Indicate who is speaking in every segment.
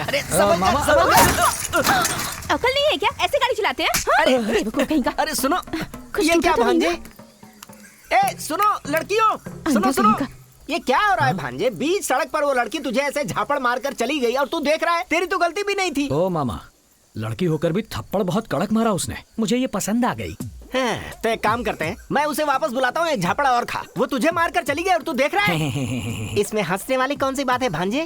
Speaker 1: अरे समझ
Speaker 2: अकल नहीं है क्या? ऐसे गाड़ी चलाते हैं?
Speaker 1: अरे
Speaker 2: बेवकूफ कहीं का।
Speaker 1: अरे सुनो,
Speaker 2: कुछ
Speaker 1: ये
Speaker 2: टूटा
Speaker 1: क्या
Speaker 2: तो नहीं
Speaker 1: भांजे? ए सुनो लड़कियों, सुनो
Speaker 2: अंधा
Speaker 1: सुनो,
Speaker 2: कहीं का।
Speaker 1: ये क्या हो रहा है भांजे? बीच सड़क पर वो लड़की तुझे ऐसे झापड़ मारकर चली गई और तू देख रहा है। तेरी तो गलती भी नहीं थी।
Speaker 3: ओ मामा, लड़की होकर भी थप्पड़ बहुत कड़क मारा उसने, मुझे ये पसंद आ गई।
Speaker 1: तो एक काम करते हैं, मैं उसे वापस बुलाता हूँ, एक झापड़ा और खा। वो तुझे मारकर चली गई और तू देख रहा है। इसमें हंसने वाली कौन सी बात है भांजे?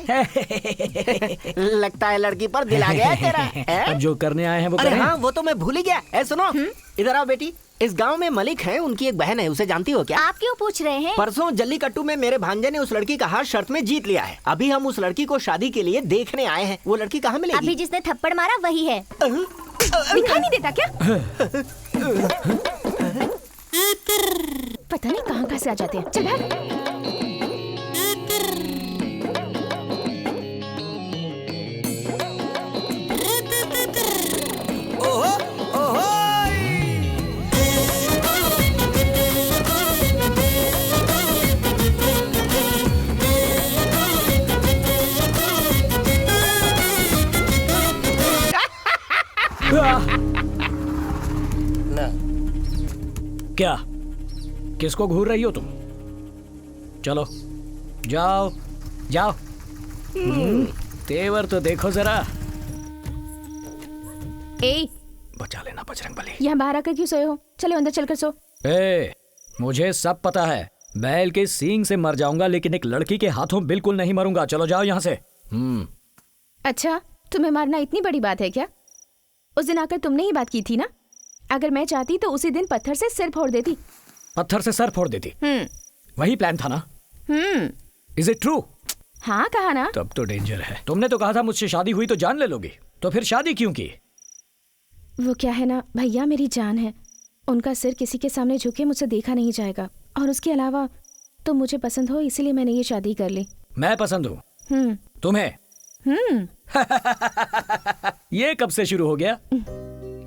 Speaker 1: लगता है लड़की पर दिल आ गया है तेरा।
Speaker 3: अब जो करने आए हैं वो
Speaker 1: अरे
Speaker 3: करें।
Speaker 1: हाँ, वो तो मैं भूल ही गया। ए सुनो, इधर आओ बेटी। इस गांव में मलिक है, उनकी एक बहन है, उसे जानती हो क्या?
Speaker 2: आप क्यों पूछ रहे हैं?
Speaker 1: परसों जल्लीकट्टू में मेरे भांजे ने उस लड़की का हाथ शर्त में जीत लिया है। अभी हम उस लड़की को शादी के लिए देखने आए हैं। वो लड़की कहाँ मिलेगी?
Speaker 2: अभी जिसने थप्पड़ मारा वही है। दिखाई नहीं देता क्या? पता नहीं कहाँ से आ जाते हैं। चल भाग।
Speaker 3: क्या? किसको घूर रही हो तुम? चलो जाओ जाओ। तेवर तो देखो जरा।
Speaker 2: ए,
Speaker 3: बचा लेना बजरंगबली।
Speaker 2: यहाँ बाहर आकर क्यों सोए हो? चलो अंदर चलकर सो।
Speaker 3: ए, मुझे सब पता है। बैल के सींग से मर जाऊंगा लेकिन एक लड़की के हाथों बिल्कुल नहीं मरूंगा। चलो जाओ यहाँ से।
Speaker 2: अच्छा, तुम्हें मारना इतनी बड़ी बात है क्या? उस दिन आकर तुमने ही बात की थी ना? अगर मैं चाहती तो उसी दिन पत्थर से सिर फोड़ देती।
Speaker 3: पत्थर से सर फोड़ देती? वही प्लान था ना? Is it true?
Speaker 2: हाँ कहा ना।
Speaker 3: तब तो डेंजर है। तुमने तो कहा था मुझसे शादी हुई तो जान ले लोगी, तो फिर शादी क्यों की?
Speaker 2: वो क्या है ना भैया, मेरी जान है। उनका सिर किसी के सामने झुके मुझसे देखा नहीं जाएगा। और उसके अलावा तुम मुझे पसंद हो, इसीलिए मैंने ये शादी कर ली।
Speaker 3: मैं पसंद हूँ तुम्हें? ये कब से शुरू हो गया?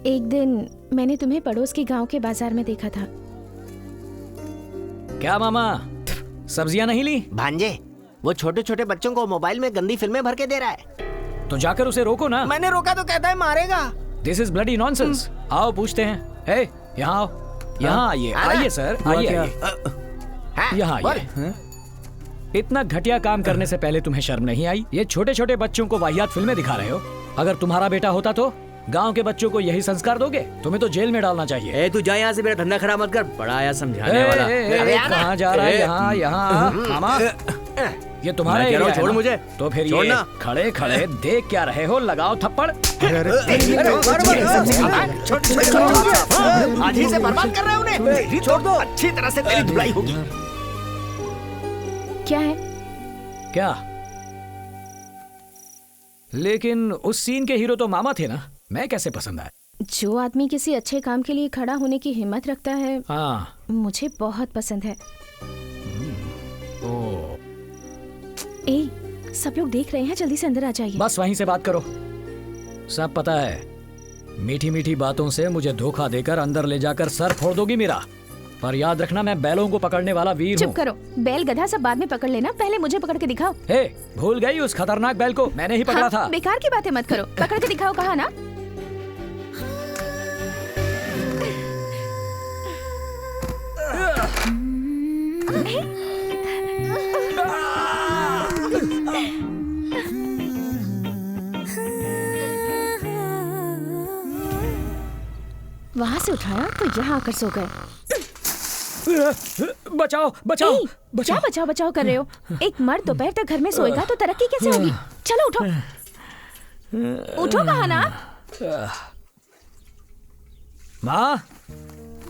Speaker 2: एक दिन मैंने तुम्हें पड़ोस के गांव के बाजार में देखा था।
Speaker 3: क्या मामा, सब्जियां नहीं ली?
Speaker 1: भांजे, वो छोटे छोटे बच्चों को मोबाइल में गंदी फिल्में भर के दे रहा है।
Speaker 3: तो जाकर उसे रोको ना।
Speaker 1: मैंने रोका तो कहता है मारेगा।
Speaker 3: This is bloody nonsense. आओ पूछते हैं। हे, यहाँ आओ। यहाँ आइए। आइए सर, आइए आइए। यहाँ आइए। इतना घटिया काम करने से पहले तुम्हें शर्म नहीं आई? ये छोटे छोटे बच्चों को वाहियात फिल्में दिखा रहे हो। अगर तुम्हारा बेटा होता तो गांव के बच्चों को यही संस्कार दोगे? तुम्हें तो जेल में डालना चाहिए।
Speaker 4: तू जा यहाँ से, मेरा धंधा खराब मत कर। बड़ा आया समझाने वाला।
Speaker 3: अरे कहाँ जा रहा है? यहाँ यहाँ मामा, ये तुम्हारा एरिया है
Speaker 4: छोड़
Speaker 3: ना?
Speaker 4: मुझे।
Speaker 3: तो फिर ये
Speaker 4: छोड़ना।
Speaker 3: खड़े खड़े देख क्या रहे हो? लगाओ थप्पड़।
Speaker 1: आज ही से बर्बाद कर रहे हो उन्हें। मेरी छोड़ दो, अच्छी तरह से तेरी धुलाई होगी।
Speaker 2: क्या है?
Speaker 3: क्या? लेकिन उस सीन के हीरो तो मामा थे ना, मैं कैसे पसंद आया?
Speaker 2: जो आदमी किसी अच्छे काम के लिए खड़ा होने की हिम्मत रखता है,
Speaker 3: हाँ,
Speaker 2: मुझे बहुत पसंद है।
Speaker 3: ओ,
Speaker 2: ए, सब लोग देख रहे हैं, जल्दी से अंदर आ जाइए।
Speaker 3: बस वहीं से बात करो। सब पता है, मीठी मीठी बातों से मुझे धोखा देकर अंदर ले जाकर सर फोड़ दोगी मेरा। पर याद रखना, मैं बैलों को पकड़ने वाला वीर हूँ।
Speaker 2: चुप करो, बैल गधा सब बाद में पकड़ लेना, पहले मुझे पकड़ के दिखाओ।
Speaker 3: हे, भूल गई उस खतरनाक बैल को? मैंने ही पकड़ा था।
Speaker 2: बेकार की बातें मत करो, पकड़ के दिखाओ, कहा ना। वहाँ से उठाया तो यहाँ आकर सो गए।
Speaker 3: बचाओ बचाओ
Speaker 2: क्या बचाओ बचाओ कर रहे हो? एक मर्द दोपहर तक घर में सोएगा तो तरक्की कैसे होगी? चलो उठो, उठो, कहा ना।
Speaker 3: माँ,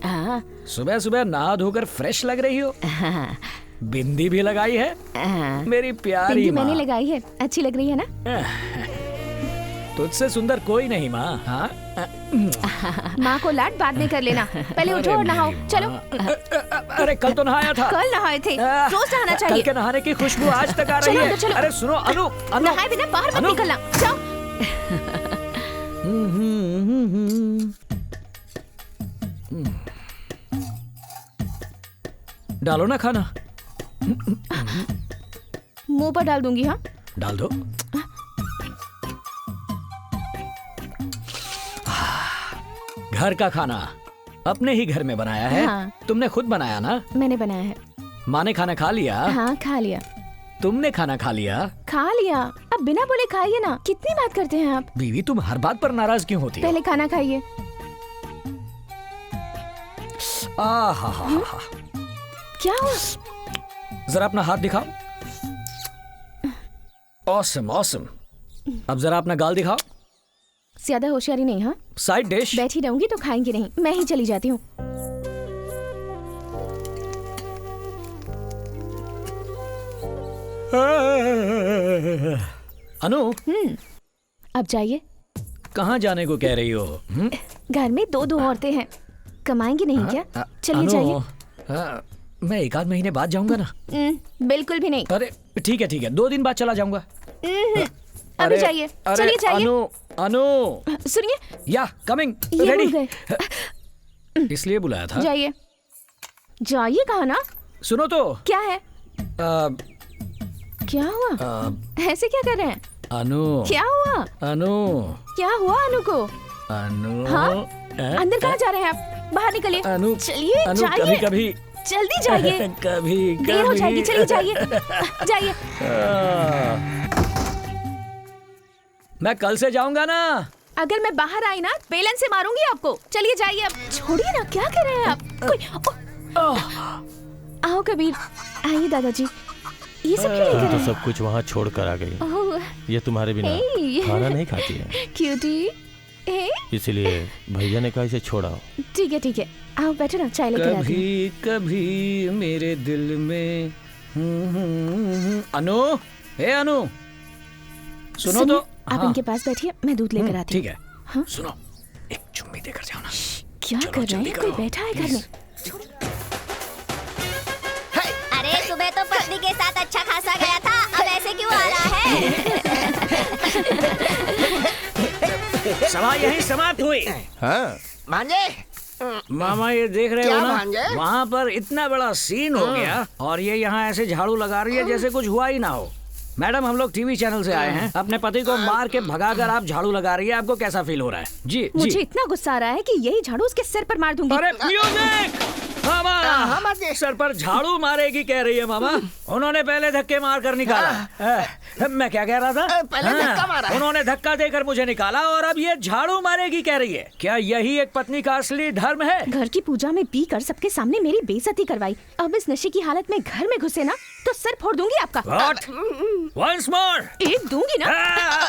Speaker 2: हाँ,
Speaker 3: सुबह सुबह नहा धोकर फ्रेश लग रही हो।
Speaker 2: हाँ,
Speaker 3: बिंदी भी लगाई है?
Speaker 2: हाँ।
Speaker 3: मेरी प्यारी
Speaker 2: बिंदी
Speaker 3: माँ।
Speaker 2: मैंने लगाई है, अच्छी लग रही है ना?
Speaker 3: तुझसे सुंदर कोई नहीं माँ। हाँ,
Speaker 2: माँ को लाड बाद में कर लेना, पहले उठो और नहाओ। चलो।
Speaker 3: अरे कल तो नहाया था।
Speaker 2: कल नहाए थे, रोज नहाना चाहिए।
Speaker 3: कल के नहाने की खुशबू आज तक आ रही है।
Speaker 2: चलो।
Speaker 3: अरे सुनो अनु,
Speaker 2: नहाए बिना बाहर मत निकलना, जाओ।
Speaker 3: डालो ना खाना।
Speaker 2: मुंह पर डाल दूंगी। हाँ,
Speaker 3: डाल दो। घर का खाना अपने ही घर में बनाया है?
Speaker 2: हाँ।
Speaker 3: तुमने खुद बनाया ना?
Speaker 2: मैंने बनाया है।
Speaker 3: माँ ने खाना खा लिया?
Speaker 2: हाँ खा लिया।
Speaker 3: तुमने खाना खा लिया?
Speaker 2: खा लिया। अब बिना बोले खाइए ना, कितनी बात करते हैं आप।
Speaker 3: बीवी तुम हर बात पर नाराज क्यों होती हो?
Speaker 2: पहले खाना खाइए।
Speaker 3: आहा,
Speaker 2: क्या हुआ?
Speaker 3: जरा अपना हाथ दिखाओ। Awesome awesome. अब जरा अपना गाल दिखाओ।
Speaker 2: ज्यादा होशियारी नहीं। हाँ
Speaker 3: साइड डिश।
Speaker 2: बैठी रहूंगी तो खाएंगे नहीं, मैं ही चली जाती हूँ।
Speaker 3: अनु,
Speaker 2: अब जाइए।
Speaker 3: कहाँ जाने को कह रही हो?
Speaker 2: घर में दो औरतें हैं, कमाएंगी नहीं क्या? चलिए
Speaker 3: अनु,
Speaker 2: जाइए।
Speaker 3: मैं एक आध महीने बाद जाऊंगा ना।
Speaker 2: बिल्कुल भी नहीं।
Speaker 3: अरे ठीक है 2 दिन बाद चला जाऊंगा।
Speaker 2: अभी जाइए, चलिए जाइए।
Speaker 3: अनु, अनु,
Speaker 2: सुनिए,
Speaker 3: या कमिंग
Speaker 2: ये
Speaker 3: रेडी।
Speaker 2: भूल गए।
Speaker 3: इसलिए बुलाया था।
Speaker 2: जाइए जाइए, कहा ना।
Speaker 3: सुनो तो
Speaker 2: क्या है? क्या हुआ? ऐसे क्या कर रहे हैं?
Speaker 3: अनु,
Speaker 2: क्या हुआ?
Speaker 3: अनु,
Speaker 2: क्या हुआ अनु को?
Speaker 3: अनु,
Speaker 2: हाँ? अंदर कहाँ जा रहे हैं आप? बाहर निकलिए।
Speaker 3: अनु,
Speaker 2: चलिए
Speaker 3: अनु,
Speaker 2: जाइए,
Speaker 3: कभी कभी
Speaker 2: जल्दी जाइए।
Speaker 3: कभी
Speaker 2: देर हो जाएगी, चलिए जाइए। जाइए।
Speaker 3: मैं कल से जाऊंगा ना।
Speaker 2: अगर मैं बाहर आई ना, बेलन से मारूंगी आपको। चलिए जाइए अब। छोड़िए ना, क्या कर रहे हैं आप? आओ कबीर, आइए दादाजी। ये सब क्यों
Speaker 5: तुम
Speaker 2: कर
Speaker 5: तो
Speaker 2: रहे
Speaker 5: सब कुछ वहाँ छोड़ कर आ गई।
Speaker 2: हैं?
Speaker 5: ये तुम्हारे बिना खाना नहीं खाती है,
Speaker 2: क्यूटी।
Speaker 5: इसीलिए भैया ने कहा इसे छोड़ाओ।
Speaker 2: ठीक है, आओ बैठो ना, चाय लेकर आती हूँ।
Speaker 3: कभी कभी मेरे दिल में अनु, हे अनु, सुनो
Speaker 2: सुनिए,
Speaker 3: तो।
Speaker 2: आप इनके पास बैठिए, मैं दूध लेकर आती हूँ।
Speaker 3: ठीक है।
Speaker 2: हाँ?
Speaker 3: सुनो, एक चुम्मी देकर जाओ ना।
Speaker 2: क्या
Speaker 3: चलो,
Speaker 2: कर रहे
Speaker 3: जल्दी
Speaker 2: हैं? कोई
Speaker 3: करो,
Speaker 2: बैठा है घर में?
Speaker 6: अरे सुबह तो पत्नी के साथ अच्छा खासा गया था, अब ऐसे क्यों आ रहा है?
Speaker 4: सभा यही समाप्त हुई।
Speaker 5: हाँ,
Speaker 1: भांजे,
Speaker 3: मामा ये देख रहे
Speaker 1: क्या
Speaker 3: हो ना,
Speaker 1: भांजे?
Speaker 3: वहाँ पर इतना बड़ा सीन हो गया और ये यहाँ ऐसे झाड़ू लगा रही है जैसे कुछ हुआ ही ना हो। मैडम, हम लोग टीवी चैनल से आए हैं। अपने पति को मार के भगाकर आप झाड़ू लगा रही है, आपको कैसा फील हो रहा है? जी
Speaker 2: मुझे
Speaker 3: जी।
Speaker 2: इतना गुस्सा आ रहा है कि यही झाड़ू उसके सिर पर मार दूंगी।
Speaker 3: अरे म्यूजिक! मामा,
Speaker 1: हाँ, मामा।
Speaker 3: सर पर झाड़ू मारेगी कह रही है मामा। उन्होंने पहले धक्के मार कर निकाला। मैं क्या कह रहा था?
Speaker 1: पहले धक्का मारा है।
Speaker 3: उन्होंने धक्का देकर मुझे निकाला और अब ये झाड़ू मारेगी कह रही है। क्या यही एक पत्नी का असली धर्म है?
Speaker 2: घर की पूजा में पी कर सबके सामने मेरी बेइज्जती करवाई। अब इस नशे की हालत में घर में घुसे ना तो सर फोड़ दूंगी आपका।
Speaker 3: What? Once more!
Speaker 2: एक दूंगी ना।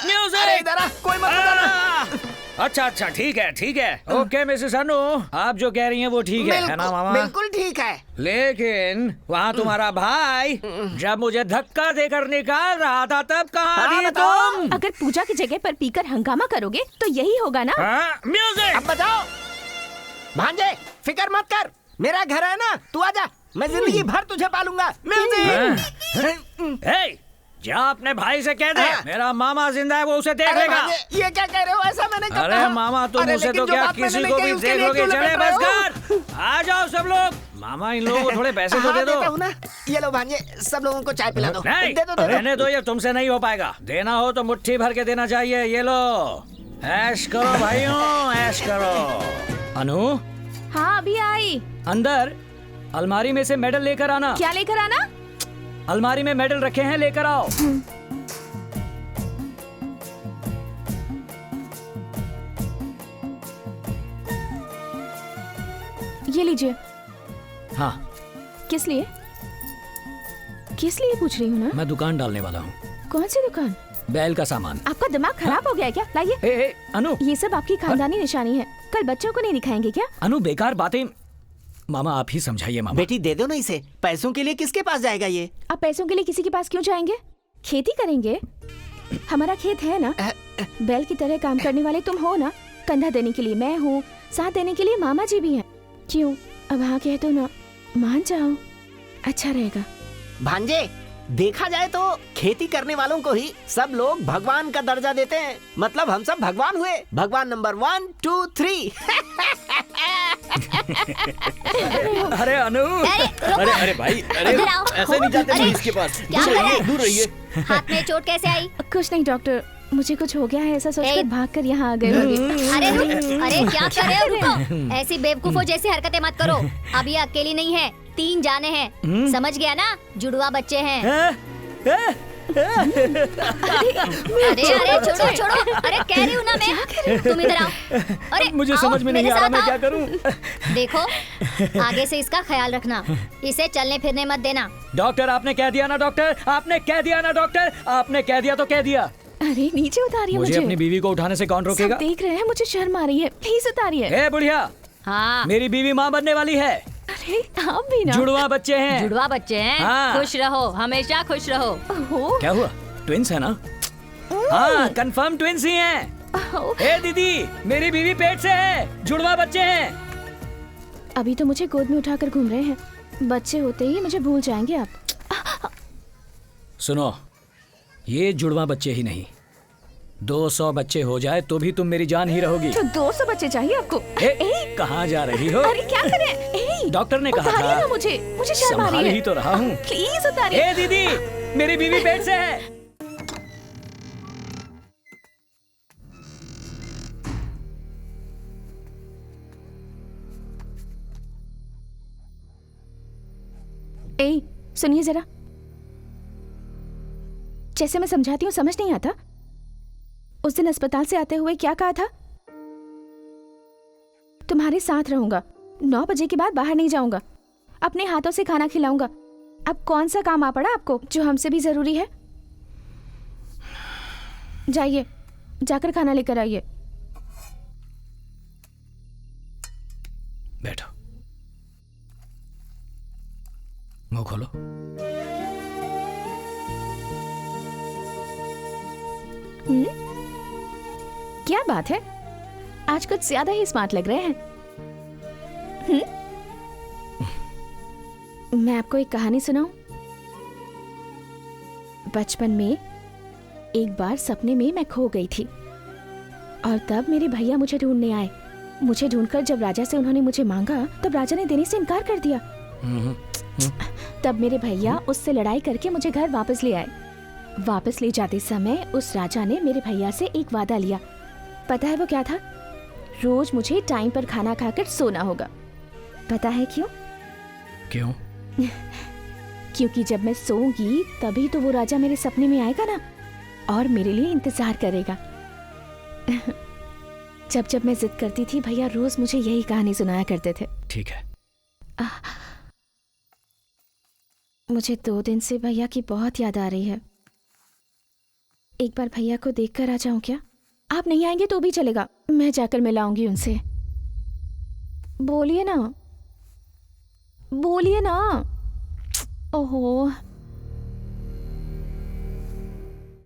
Speaker 3: म्यूजिक!
Speaker 1: अरे इधर आ, कोई मत बताना।
Speaker 3: अच्छा ठीक है। ओके मिसेस अनु, आप जो कह रही हैं वो ठीक है ना मामा?
Speaker 1: बिल्कुल ठीक है।
Speaker 3: लेकिन वहाँ तुम्हारा भाई जब मुझे धक्का देकर निकाल रहा था तब कहाँ
Speaker 1: हाँ,
Speaker 3: थी
Speaker 1: बताओ।
Speaker 3: तुम?
Speaker 2: अगर पूजा की जगह पर पीकर हंगामा करोगे तो यही होगा ना।
Speaker 3: म्यूजिक!
Speaker 1: अब बताओ भांजे, फिक्र मत कर, मेरा घर है ना, तू आजा, मैं जिंदगी भर तुझे पालूंगा। म्यूजिक।
Speaker 3: हे, जा अपने भाई से कह दे
Speaker 1: हाँ।
Speaker 3: मेरा मामा जिंदा है, वो उसे देख
Speaker 1: अरे
Speaker 3: लेगा।
Speaker 1: भांजे, ये क्या कह रहे हो? ऐसा मैंने कब
Speaker 3: अरे
Speaker 1: कहा?
Speaker 3: मामा, तुम
Speaker 1: अरे
Speaker 3: उसे
Speaker 1: लेकिन
Speaker 3: तो
Speaker 1: जो
Speaker 3: क्या
Speaker 1: बात मैंने
Speaker 3: किसी
Speaker 1: नहीं
Speaker 3: को
Speaker 1: कही,
Speaker 3: भी
Speaker 1: उसके
Speaker 3: देख
Speaker 1: लिए
Speaker 3: लोगे।
Speaker 1: क्यों
Speaker 3: चले
Speaker 1: लपट रहे
Speaker 3: बस
Speaker 1: हो?
Speaker 3: कर, आ जाओ सब लोग। मामा, इन लोगों को थोड़े पैसे तो
Speaker 1: हाँ,
Speaker 3: दे दो।
Speaker 1: देता हूँ ना। ये लो भांजे, सब लोगों को चाय पिला दो।
Speaker 3: नहीं,
Speaker 1: दे दो।
Speaker 3: रहने दो, ये तुमसे नहीं हो पाएगा। देना हो तो मुट्ठी भर के देना चाहिए। ये लो, ऐश करो भाइयों, ऐश करो। अनु,
Speaker 2: हाँ अभी आई।
Speaker 3: अंदर अलमारी में से मेडल लेकर आना।
Speaker 2: क्या लेकर आना?
Speaker 3: अलमारी में मेडल रखे हैं, लेकर आओ।
Speaker 2: ये लीजिए।
Speaker 3: हाँ,
Speaker 2: किस लिए पूछ रही हूँ ना।
Speaker 3: मैं दुकान डालने वाला हूँ।
Speaker 2: कौन सी दुकान?
Speaker 3: बैल का सामान।
Speaker 2: आपका दिमाग खराब हो गया है क्या? लाइए।
Speaker 3: ए, अनु,
Speaker 2: ये सब आपकी खानदानी निशानी है, कल बच्चों को नहीं दिखाएंगे क्या?
Speaker 3: अनु, बेकार बातें। मामा आप ही समझाइए। मामा,
Speaker 1: बेटी दे दो ना इसे, पैसों के लिए किसके पास जाएगा ये?
Speaker 2: आप पैसों के लिए किसी के पास क्यों जाएंगे? खेती करेंगे, हमारा खेत है ना। बैल की तरह काम करने वाले तुम हो ना। कंधा देने के लिए मैं हूँ, साथ देने के लिए मामा जी भी हैं। क्यों, अब हाँ कह दो ना, मान जाओ, अच्छा रहेगा।
Speaker 1: भांजे, देखा जाए तो खेती करने वालों को ही सब लोग भगवान का दर्जा देते हैं। मतलब हम सब भगवान हुए, भगवान नंबर 1, 2, 3।
Speaker 3: अरे अनु,
Speaker 6: अरे
Speaker 4: भाई,
Speaker 6: इधर आओ।
Speaker 4: ऐसे नहीं जाते
Speaker 6: अरे,
Speaker 4: पुलिस के पास।
Speaker 6: क्या कर रहे हैं?
Speaker 4: दूर रहिए।
Speaker 6: हाथ में चोट कैसे आई?
Speaker 2: कुछ नहीं डॉक्टर, मुझे कुछ हो गया है ऐसा सोचकर भागकर यहाँ आ गए होंगे।
Speaker 6: अरे रुक, अरे क्या कर रहे हो? रुको, ऐसी बेवकूफों जैसी हरकतें मत करो। अब ये अकेली नहीं है, 3 जाने हैं। समझ गया ना? जुड़वा बच्चे हैं। अरे छोड़ो छोड़ो, अरे कह रही हूँ ना मैं, तुम इधर आओ। अरे
Speaker 3: मुझे समझ में नहीं आ रहा मैं क्या करूं।
Speaker 6: देखो, आगे से इसका ख्याल रखना, इसे चलने फिरने मत देना।
Speaker 3: डॉक्टर आपने कह दिया ना डॉक्टर, आपने कह दिया ना डॉक्टर, आपने कह दिया तो कह दिया।
Speaker 2: अरे नीचे उतारिए
Speaker 3: मुझे अपनी बीवी को उठाने से कौन रोकेगा?
Speaker 2: सब देख रहे हैं, मुझे शर्म आ रही है, प्लीज उतारिए।
Speaker 3: ए बुढ़िया,
Speaker 6: हाँ,
Speaker 3: मेरी बीवी माँ बनने वाली है।
Speaker 2: अरे आप भी ना।
Speaker 3: जुड़वा बच्चे हैं।
Speaker 6: जुड़वा बच्चे हैं।
Speaker 3: हाँ।
Speaker 6: खुश रहो, हमेशा खुश रहो।
Speaker 2: ओहो,
Speaker 3: क्या हुआ? ट्विंस है ना? हाँ, कंफर्म ट्विंस ही हैं।
Speaker 2: ओहो।
Speaker 3: ए दीदी, मेरी बीवी पेट से है, जुड़वा बच्चे हैं।
Speaker 2: अभी तो मुझे गोद में उठाकर घूम रहे हैं, बच्चे होते ही मुझे भूल जाएंगे आप।
Speaker 3: सुनो, ये जुड़वा बच्चे ही नहीं, 200 बच्चे हो जाए तो भी तुम मेरी जान ही रहोगी।
Speaker 2: तो 200 बच्चे चाहिए आपको?
Speaker 3: कहाँ जा रही हो?
Speaker 2: अरे क्या करें? ए,
Speaker 3: डॉक्टर ने कहा
Speaker 2: उतारिए
Speaker 3: था।
Speaker 2: ना मुझे शर्म आ
Speaker 3: संभाल
Speaker 2: रही है।
Speaker 3: ही तो रहा हूँ।
Speaker 2: प्लीज उतारिए।
Speaker 3: ए दीदी, मेरी बीवी पेट से है।
Speaker 2: ए, सुनिए जरा, जैसे मैं समझाती हूँ समझ नहीं आता? उस दिन अस्पताल से आते हुए क्या कहा था? तुम्हारे साथ रहूंगा, 9 बजे के बाद बाहर नहीं जाऊंगा, अपने हाथों से खाना खिलाऊंगा। अब कौन सा काम आ पड़ा आपको जो हमसे भी जरूरी है? जाइए, जाकर खाना लेकर आइए।
Speaker 3: बैठो, मुंह खोलो।
Speaker 2: क्या बात है, आज कुछ ज्यादा ही स्मार्ट लग रहे हैं। मैं आपको एक कहानी सुनाऊं? बचपन में एक बार सपने में मैं खो गई थी और तब मेरे भैया मुझे ढूंढने आए। मुझे ढूंढकर जब राजा से उन्होंने मुझे मांगा तब राजा ने देने से इनकार कर दिया। तब मेरे भैया उससे लड़ाई करके मुझे घर वापस ले आए। वापस ले जाते समय उस राजा ने मेरे भैया से एक वादा लिया। पता है वो क्या था? रोज मुझे टाइम पर खाना खाकर सोना होगा। पता है क्यों?
Speaker 3: क्यों?
Speaker 2: क्योंकि जब मैं सोऊंगी तभी तो वो राजा मेरे सपने में आएगा ना और मेरे लिए इंतजार करेगा। जब जब मैं जिद करती थी भैया रोज मुझे यही कहानी सुनाया करते थे।
Speaker 3: ठीक है।
Speaker 2: मुझे 2 दिन से भैया की बहुत याद आ रही है। एक बार भैया को देखकर आ जाऊं क्या? आप नहीं आएंगे तो भी चलेगा, मैं जाकर मिलाऊंगी उनसे। बोलिए ना, बोलिए ना। ओहो।